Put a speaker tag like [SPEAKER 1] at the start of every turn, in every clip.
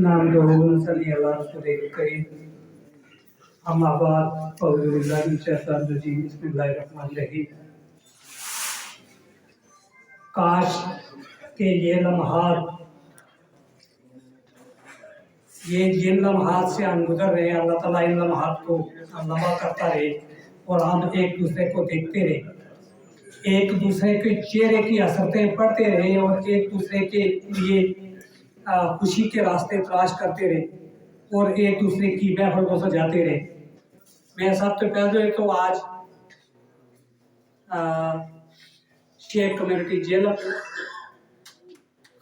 [SPEAKER 1] नाम सल्ली अला रसूलिल करीम अम्मा बाद अऊज़ु बिल्लाहि मिनश शैतानिर रजीम बिस्मिल्लाहिर रहमानिर रहीम। काश के ये जिन लम्हात से हम गुजर रहे हैं, अल्लाह ताला इन लम्हात को लम्बा करता रहे और हम एक दूसरे को देखते रहे, एक दूसरे के चेहरे की हसरतें पढ़ते रहे और एक दूसरे के लिए खुशी के रास्ते तलाश करते रहे और एक दूसरे की महफिल को सजाते रहे। मैं सबसे पहले तो आज शेख कम्युनिटी जेल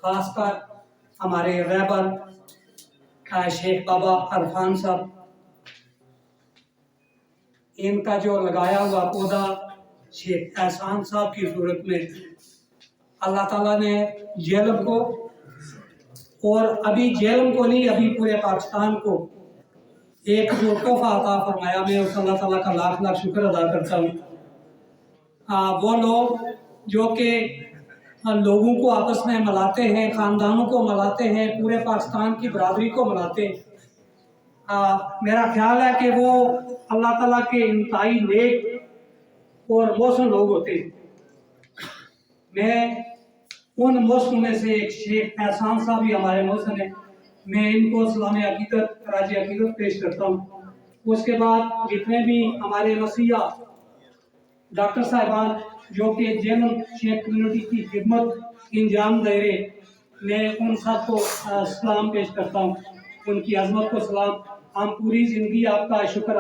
[SPEAKER 1] खासकर हमारे रहबर शेख बाबा अरफान साहब, इनका जो लगाया हुआ पौधा शेख एहसान साहब की सूरत में अल्लाह ताला ने जेलम को और अभी जेलम को नहीं, अभी पूरे पाकिस्तान को एक जो तोहफा अता फरमाया, मैं उस अल्लाह ताला का लाख लाख शुक्र अदा करता हूँ। वो लोग जो कि लोगों को आपस में मिलाते हैं, ख़ानदानों को मिलाते हैं, पूरे पाकिस्तान की बरादरी को मिलाते हैं। मेरा ख्याल है कि वो अल्लाह ताला के इंतहाई नेक और मौसम लोग होते हैं। मैं उन मौसम में से एक शेख एहसान साहब भी हमारे मौसम है, मैं इनको सलाम अकीदत राज अकीदत पेश करता हूँ। उसके बाद जितने भी हमारे मसीहा डॉक्टर साहिबान जो कि जेल शेख कम्युनिटी की खिदमत इंजाम दे रहे, मैं उन सब को सलाम पेश करता हूँ, उनकी अजमत को सलाम। हम पूरी ज़िंदगी आपका शुक्र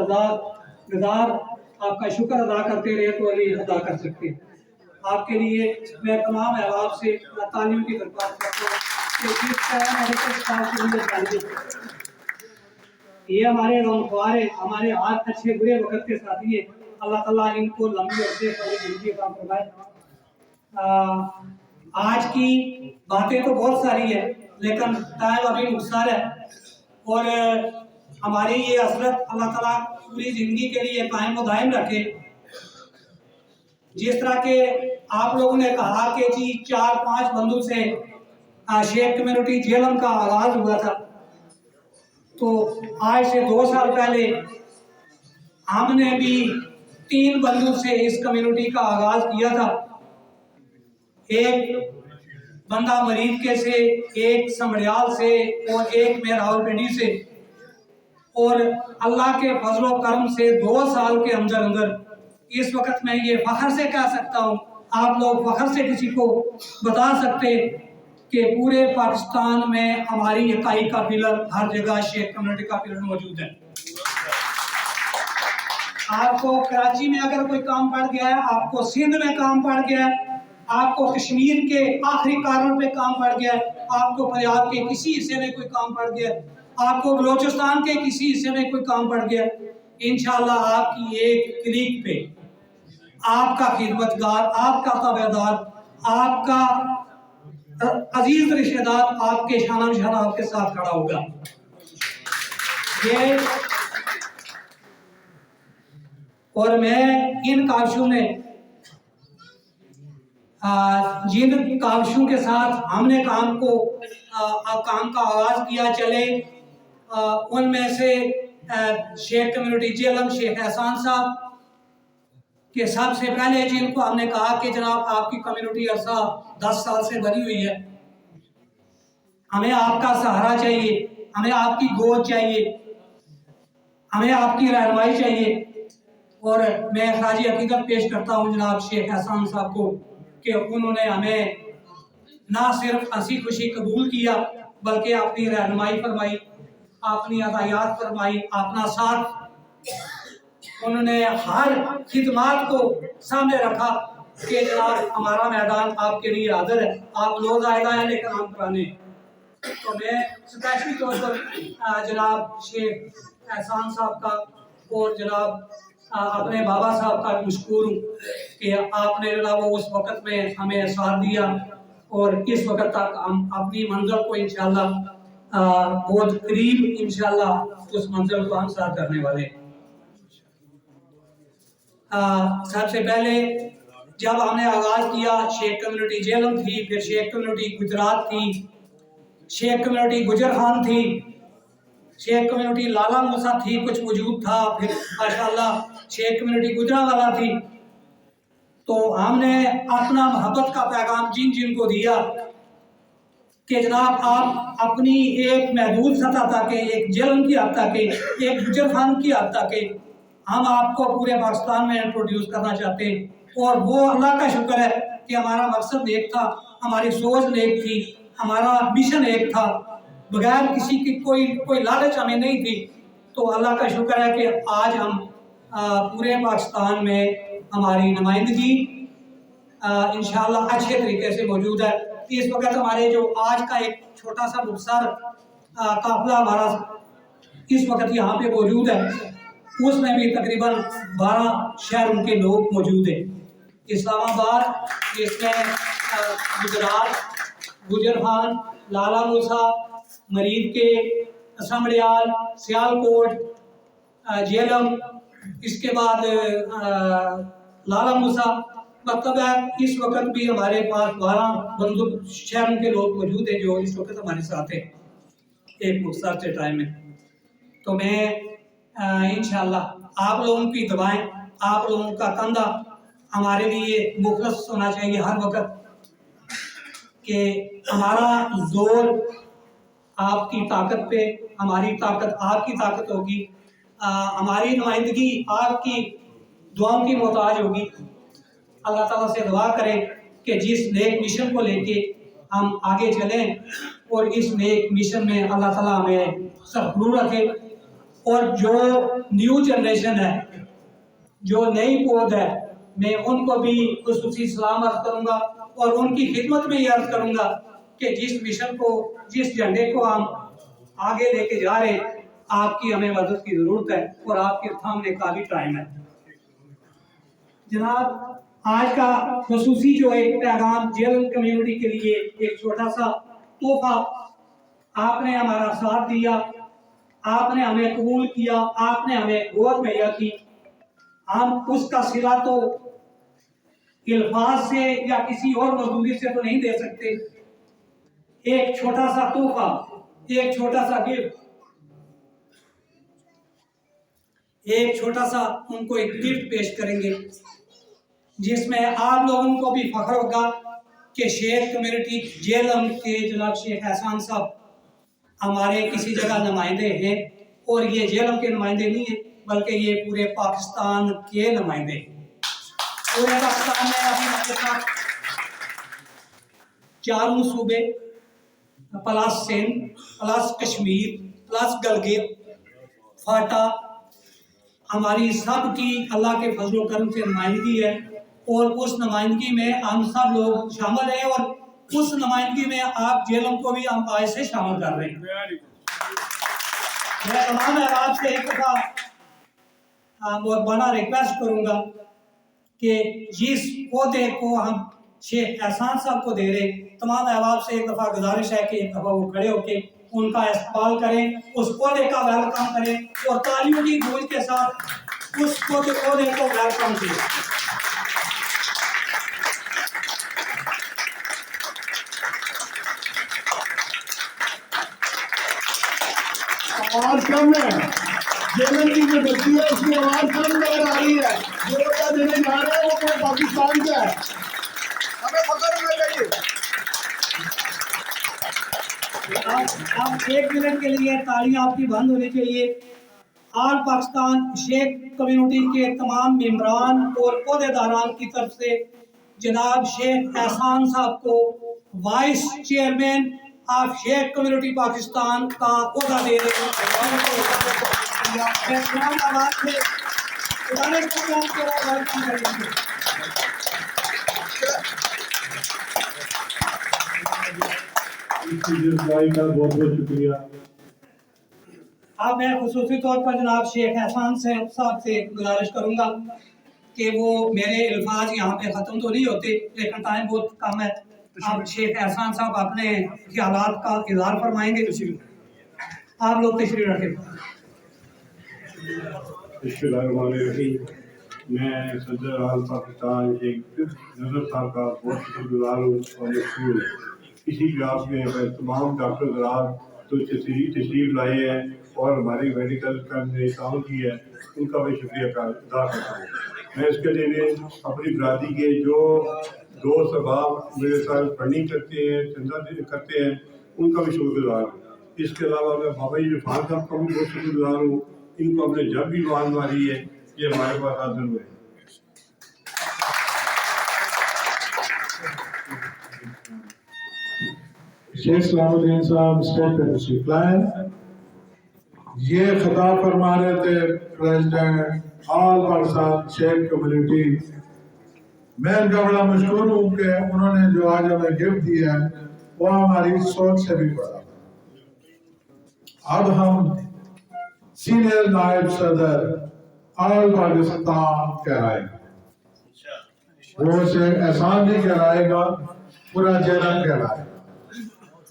[SPEAKER 1] गुजार आपका शुक्र अदा करते रहे तो अली अदा कर सकते हैं। आपके लिए मैं तमाम अहबाब से तालियों की दरख्वास्त करता हूँ कि जिस तरह मेडिकल स्टाफ के लिए जानिए, ये हमारे गमख्वार है, हमारे हाथ अच्छे बुरे वक्त के साथी है। अल्लाह ताला इनको लंबी और सेफ वाली जिंदगी का फरमाए। आज की बातें तो बहुत सारी है, लेकिन टाइम अभी मुख्तार है और हमारी ये हसरत अल्लाह ताला पूरी जिंदगी के लिए कायम व दायम रखे। जिस तरह के आप लोगों ने कहा कि जी 4-5 बंदों से शेख कम्युनिटी जेलम का आगाज हुआ था, तो आज से 2 साल पहले हमने भी 3 बंदों से इस कम्युनिटी का आगाज किया था। एक बंदा मरीज के से, एक समड़ियाल से और एक में रावलपिंडी से, और अल्लाह के फजलो करम से 2 साल के अंदर अंदर इस वक्त मैं ये फखर से कह सकता हूँ, आप लोग फखर से किसी को बता सकते कि पूरे पाकिस्तान में हमारी इकाई का पिलर हर जगह शेख कम्युनिटी का पिलर मौजूद है। आपको कराची में अगर कोई काम पड़ गया है, आपको सिंध में काम पड़ गया है, आपको कश्मीर के आखिरी कारण पे काम पड़ गया है, आपको पंजाब के किसी हिस्से में कोई काम पड़ गया है, आपको बलोचिस्तान के किसी हिस्से में कोई काम पड़ गया, इंशाअल्लाह आपकी एक क्लिक पे आपका खिदमतगार, आपका ताबेदार, आपका अजीज रिश्तेदार आपके शाना निशाना आपके साथ खड़ा होगा। ये और मैं इन काविशों में जिन काविशों के साथ हमने काम का आगाज किया चले, उनमें से शेख कम्युनिटी जेलम शेख एहसान साहब के सबसे पहले जिनको हमने कहा कि जनाब आपकी कम्युनिटी अरसा 10 साल से बनी हुई है, हमें आपका सहारा चाहिए, हमें आपकी गोद चाहिए, हमें आपकी रहनुमाई चाहिए। और मैं खराज अकीदत पेश करता हूँ जनाब शेख एहसान साहब को कि उन्होंने हमें ना सिर्फ हंसी खुशी कबूल किया, बल्कि अपनी रहनुमाई फरमाई, अपनी हदायत फरमाई, अपना साथ उन्होंने हर खिदमात को सामने रखा कि जनाब हमारा मैदान आपके लिए हाजिर है, आप लोग आएगा है लेकिन हम पुराने। तो मैं स्पेशली तौर पर जनाब शेख एहसान साहब का और जनाब अपने बाबा साहब का मशकूर हूँ कि आपने जनाब उस वक़्त में हमें साथ दिया और इस वक्त तक हम अपनी मंजिल को इंशाल्लाह बहुत करीब इंशाल्लाह उस मंजिल को हम साथ करने वाले हैं। सबसे पहले जब हमने आगाज किया शेख कम्युनिटी जेलम थी, फिर शेख कम्युनिटी गुजरात थी, शेख कम्युनिटी गुजर खान थी, शेख कम्युनिटी लाला मूसा थी, कुछ वजूद था, फिर माशाल्लाह शेख कम्युनिटी गुजरांवाला थी। तो हमने अपना मोहब्बत का पैगाम जिन जिन को दिया कि जनाब आप अपनी एक महदूद सतह तक, एक जेलम की हद तक, एक गुजर खान की हद तक हम आपको पूरे पाकिस्तान में इंट्रोड्यूस करना चाहते हैं। और वो अल्लाह का शुक्र है कि हमारा मकसद नेक था, हमारी सोच नेक थी, हमारा मिशन एक था, बगैर किसी की कोई लालच हमें नहीं थी। तो अल्लाह का शुक्र है कि आज हम पूरे पाकिस्तान में हमारी नुमाइंदगी इंशाअल्लाह अच्छे तरीके से मौजूद है। इस वक्त हमारे जो आज का एक छोटा सा मुख्तसर काफिला हमारा इस वक्त यहाँ पे मौजूद है, उसमें भी तकरीबन 12 शहरों के लोग मौजूद हैं। इस्लामाबाद, जिसमें गुजरात, गुजर खान, लाला मूसा, मरीद के, असमड़ियाल, सियालकोट, जेलम, इसके बाद लाला मूसा, मतलब है इस वक्त भी हमारे पास 12 बंदूक शहरों के लोग मौजूद हैं जो इस वक्त हमारे साथ हैं एक मुख्तसर से टाइम में। तो मैं इंशाअल्लाह आप लोगों की दुआएं, आप लोगों का कंधा हमारे लिए मुखलस होना चाहिए हर वक्त, कि हमारा जोर आपकी ताकत पे, हमारी ताकत आपकी ताकत होगी, हमारी नुमाइंदगी आपकी दुआओं की मोहताज होगी। अल्लाह ताला से दुआ करें कि जिस नेक मिशन को लेके हम आगे चलें और इस नेक मिशन में अल्लाह ताला हमें सरफरूर रखे। और जो न्यू जनरेशन है, जो नई पौध है, मैं उनको भी खुसूसी सलाम अर्ज करूँगा और उनकी खिदमत में ये अर्ज करूँगा कि जिस मिशन को, जिस झंडे को हम आगे लेके जा रहे हैं, आपकी हमें मदद की ज़रूरत है और आपके थामने का भी टाइम है। जनाब आज का खुसूसी जो एक पैगाम जेल कम्युनिटी के लिए एक छोटा सा तोहफा, आपने हमारा साथ दिया, आपने हमें कबूल किया, आपने हमें गोद मुहैया की। हम उसका सिला तो इल्फाज से या किसी और मजदूरी से तो नहीं दे सकते। एक छोटा सा तोहफा, एक छोटा सा गिफ्ट, एक छोटा सा उनको एक गिफ्ट पेश करेंगे, जिसमें आप लोगों को भी फख्र होगा कि शेख कम्युनिटी जेलम के जनाब शेख एहसान साहब हमारे किसी जगह नुमाइंदे हैं। और ये जेलम के नुमाइंदे नहीं हैं, बल्कि ये पूरे पाकिस्तान के नुमाइंदे हैं। पूरे पाकिस्तान में अभी हमारे साथ 4 सूबे plus Sindh plus Kashmir plus Gilgit FATA, हमारी सब की अल्लाह के फजल करम से नुमाइंदगी है। और उस नुमाइंदगी में हम सब लोग शामिल हैं और उस नुमाइंदगी में आप जेलों को भी हम आज से शामिल कर रहे हैं। मैं तमाम अहबाब से एक दफ़ा बहुत बड़ा रिक्वेस्ट करूँगा कि जिस पौधे को हम शेख एहसान साहब को दे रहे, तमाम अहबाब से एक दफ़ा गुजारिश है कि एक दफ़ा वो खड़े होके उनका इस्तेमाल करें, उस पौधे का वेलकम करें और तालियों की गूंज के साथ उस पौधे को वेलकम करें।
[SPEAKER 2] आवाज कम है, जेलम की जो बच्ची है उसकी आवाज कम नजर आ रही है। जो बच्चा देने जा रहे हैं वो पूरे पाकिस्तान का है, हमें पकड़ होना चाहिए।
[SPEAKER 1] आप 1 मिनट के लिए तालियां आपकी बंद होनी चाहिए। ऑल पाकिस्तान शेख कम्युनिटी के तमाम मेंबरान और पौधेदारान की तरफ से जनाब शेख एहसान साहब को वाइस चेयरमैन आप शेख कम्युनिटी पाकिस्तान का ओहदा दे रहे हैं।
[SPEAKER 2] बहुत बहुत शुक्रिया।
[SPEAKER 1] अब मैं खुसूसी तौर पर जनाब शेख एहसान साहब से गुजारिश करूंगा कि वो मेरे अल्फाज यहाँ पे ख़त्म तो नहीं होते, लेकिन टाइम बहुत कम है। आप शेख एहसान साहब अपने ख्यालात का इज़हार फरमाएंगे। आप लोग तशरीफ रखें।
[SPEAKER 2] मैं सदर आल पाकिस्तान शेख नजर साहब का बहुत शुक्रगुजार हूँ और मशहूर है
[SPEAKER 3] اسی کلاس میں تمام ڈاکٹر حضرات تو تشریف لائے ہیں اور ہماری میڈیکل کا نے کام کیا ہے، ان کا بھی شکریہ ادا کرتا ہوں۔ میں اس کے لیے اپنی برادری کے جو دوست احباب میرے ساتھ فنڈنگ کرتے ہیں، چندہ کرتے ہیں، ان کا بھی شکر گزار ہوں۔ اس کے علاوہ میں بابا جی عرفان صاحب کا بھی بہت شکر گزار ہوں، ان کو ہم نے جب بھی آواز ماری ہے یہ ہمارے پاس حاضر ہوئے ہیں۔
[SPEAKER 4] شیخ سلام الدین صاحب اسٹیٹ پہ تشریف لائے، یہ خطاب فرما رہے تھے پریزیڈنٹ آل پاکستان شیخ کمیونٹی۔ میں ان کا بڑا مشکور ہوں کہ انہوں نے جو آج ہمیں گفٹ دیا ہے وہ ہماری سوچ سے بھی بڑا۔ اب ہم سینئر نائب صدر آل پاکستان کہلائیں گے، وہ اسے احسان نہیں کہلائے گا، پورا جنم کہلائے گا،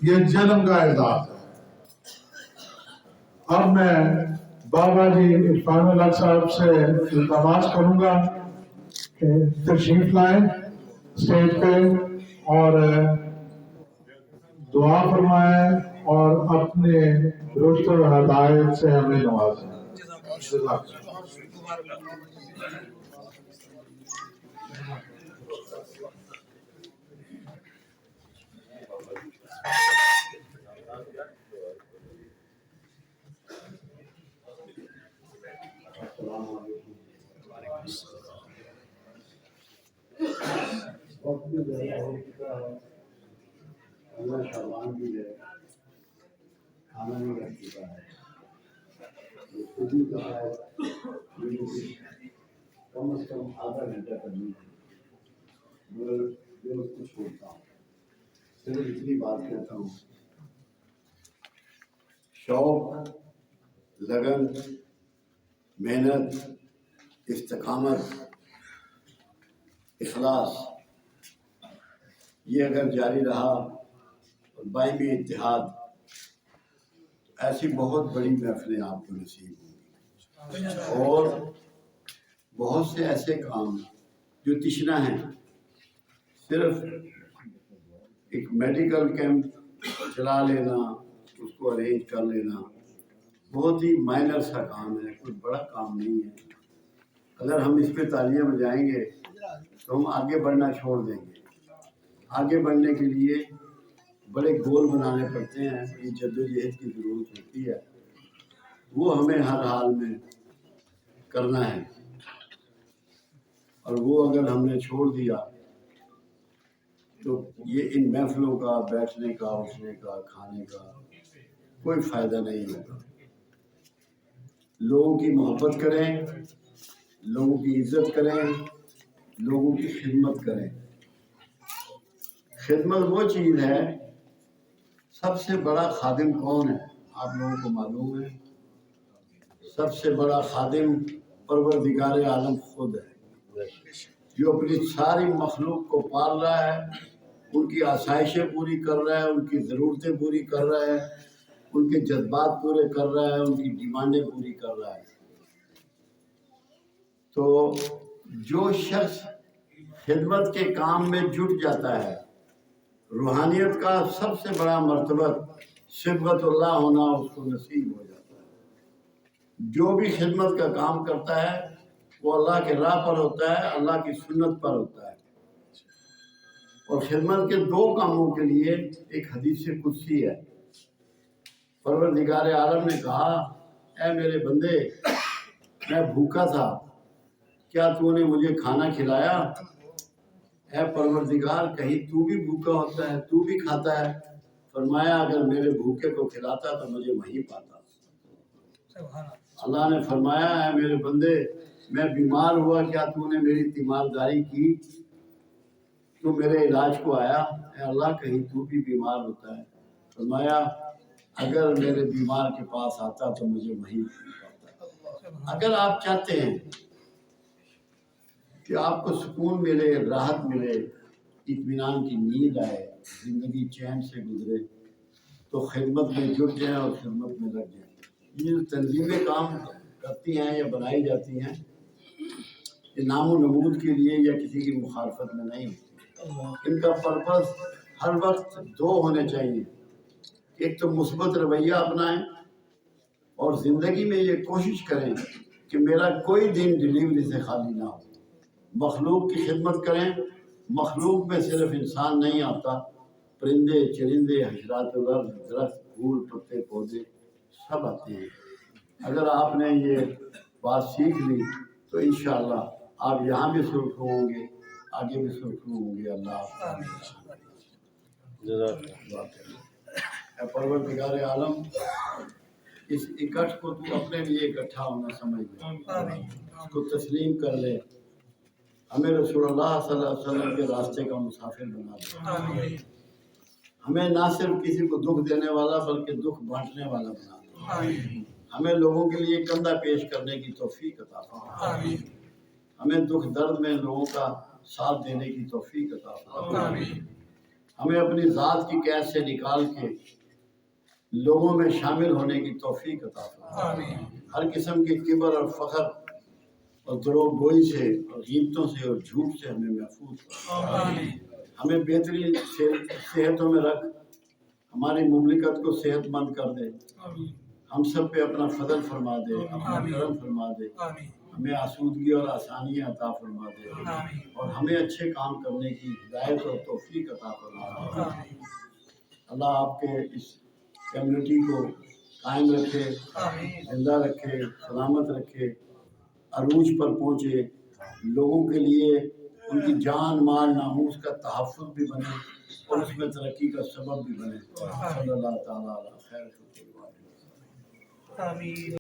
[SPEAKER 4] یہ جنم کا اعزاز ہے۔ اب میں بابا جی عرفان اللہ صاحب سے التماس کروں گا کہ تشریف لائیں اسٹیج پہ اور دعا فرمائیں اور اپنے رشد و ہدایت سے ہمیں نوازیں۔ جزاک اللہ۔
[SPEAKER 5] اللہ شعبان بھی ہے، کھانا نہیں رکھ چکا ہے، خود ہی کہا ہے کم از کم آدھا گھنٹہ کرنی ہے، مگر میں اس کو چھوڑتا ہوں، صرف اتنی بات کہتا ہوں، شوق، لگن، محنت، استقامت، اخلاص، یہ اگر جاری رہا اور باہمی اتحاد، ایسی بہت بڑی محفلیں آپ کو نصیب ہوں گی، اور بہت سے ایسے کام جو تشنہ ہیں، صرف ایک میڈیکل کیمپ چلا لینا، اس کو ارینج کر لینا، بہت ہی مائنر سا کام ہے، کوئی بڑا کام نہیں ہے۔ اگر ہم اس پہ تالیاں بجائیں گے تو ہم آگے بڑھنا چھوڑ دیں گے۔ آگے بڑھنے کے لیے بڑے گول بنانے پڑتے ہیں، بڑی جدوجہد کی ضرورت ہوتی ہے، وہ ہمیں ہر حال میں کرنا ہے، اور وہ اگر ہم نے چھوڑ دیا تو یہ ان محفلوں کا، بیٹھنے کا، اٹھنے کا، کھانے کا کوئی فائدہ نہیں ہوگا۔ لوگوں کی محبت کریں، لوگوں کی عزت کریں، لوگوں کی خدمت کریں۔ خدمت وہ چیز ہے، سب سے بڑا خادم کون ہے آپ لوگوں کو معلوم ہے؟ سب سے بڑا خادم پروردگار عالم خود ہے، جو اپنی ساری مخلوق کو پال رہا ہے، ان کی آسائشیں پوری کر رہا ہے، ان کی ضرورتیں پوری کر رہا ہے، ان کے جذبات پورے کر رہا ہے، ان کی ڈیمانڈیں پوری کر رہا ہے۔ تو جو شخص خدمت کے کام میں جٹ جاتا ہے، روحانیت کا سب سے بڑا مرتبہ صبغت اللہ ہونا اس کو نصیب ہو جاتا ہے۔ جو بھی خدمت کا کام کرتا ہے وہ اللہ کے راہ پر ہوتا ہے، اللہ کی سنت پر ہوتا ہے۔ اور خدمت کے دو کاموں کے لیے ایک حدیث قدسی ہے، پروردگار عالم نے کہا، اے میرے بندے، میں بھوکا تھا، کیا تو نے مجھے کھانا کھلایا؟ اے پروردگار، کہیں تو بھی بھوکا ہوتا ہے، تو بھی کھاتا ہے؟ فرمایا اگر میرے بھوکے کو کھلاتا تو مجھے وہیں پاتا۔ اللہ نے فرمایا اے میرے بندے، میں بیمار ہوا، کیا تو نے میری تیمارداری کی؟ تو میرے علاج کو آیا؟ اے اللہ، کہیں تو بھی بیمار ہوتا ہے؟ فرمایا اگر میرے بیمار کے پاس آتا تو مجھے وہیں پاتا۔ اگر آپ چاہتے ہیں کہ آپ کو سکون ملے، راحت ملے، اطمینان کی نیند آئے، زندگی چین سے گزرے، تو خدمت میں جٹ جائیں اور خدمت میں لگ جائیں۔ یہ تنظیمیں کام کرتی ہیں یا بنائی جاتی ہیں، یہ نام و نمود کے لیے یا کسی کی مخالفت میں نہیں ہوتی۔ ان کا پرپس ہر وقت دو ہونے چاہیے، ایک تو مثبت رویہ اپنائیں اور زندگی میں یہ کوشش کریں کہ میرا کوئی دن ڈلیوری سے خالی نہ ہو، مخلوق کی خدمت کریں۔ مخلوق میں صرف انسان نہیں آتا، پرندے چرندے حشرات الارض درخت پھول پتے پودے سب آتے ہیں۔ اگر آپ نے یہ بات سیکھ لی تو انشاءاللہ آپ یہاں بھی سرخرو ہوں گے، آگے بھی سرخرو ہوں گے۔ اللہ اے پروردگار عالم، اس اکٹھ کو تو اپنے لیے اکٹھا ہونا سمجھ لے، اس کو تسلیم کر لے، ہمیں رسول اللہ صلی اللہ علیہ وسلم کے راستے کا مسافر بنا دے، ہمیں نہ صرف کسی کو دکھ دینے والا بلکہ دکھ بانٹنے والا بنا دے، ہمیں لوگوں کے لیے کندھا پیش کرنے کی توفیق عطا فرما، ہمیں دکھ درد میں لوگوں کا ساتھ دینے کی توفیق عطا فرما، ہمیں اپنی ذات کی قید سے نکال کے لوگوں میں شامل ہونے کی توفیق عطا فرما، ہر قسم کے کبر اور فخر اور دروغ گوئی سے اور غیبتوں سے اور جھوٹ سے ہمیں محفوظ فرما، ہمیں بہترین صحتوں میں رکھ، ہماری مملکت کو صحت مند کر دے، ہم سب پہ اپنا فضل فرما دے، اپنا کرم فرما دے، ہمیں آسودگی اور آسانیاں عطا فرما دے، اور ہمیں اچھے کام کرنے کی ہدایت اور توفیق عطا فرما دے۔ اللہ آپ کے اس کمیونٹی کو قائم رکھے، زندہ رکھے، سلامت رکھے، عروج پر پہنچے، لوگوں کے لیے ان کی جان مال ناموس کا تحفظ بھی بنے اور اس میں ترقی کا سبب بھی بنے۔ صلی اللہ تعالیٰ علیہ خیر خلق۔
[SPEAKER 1] آمین۔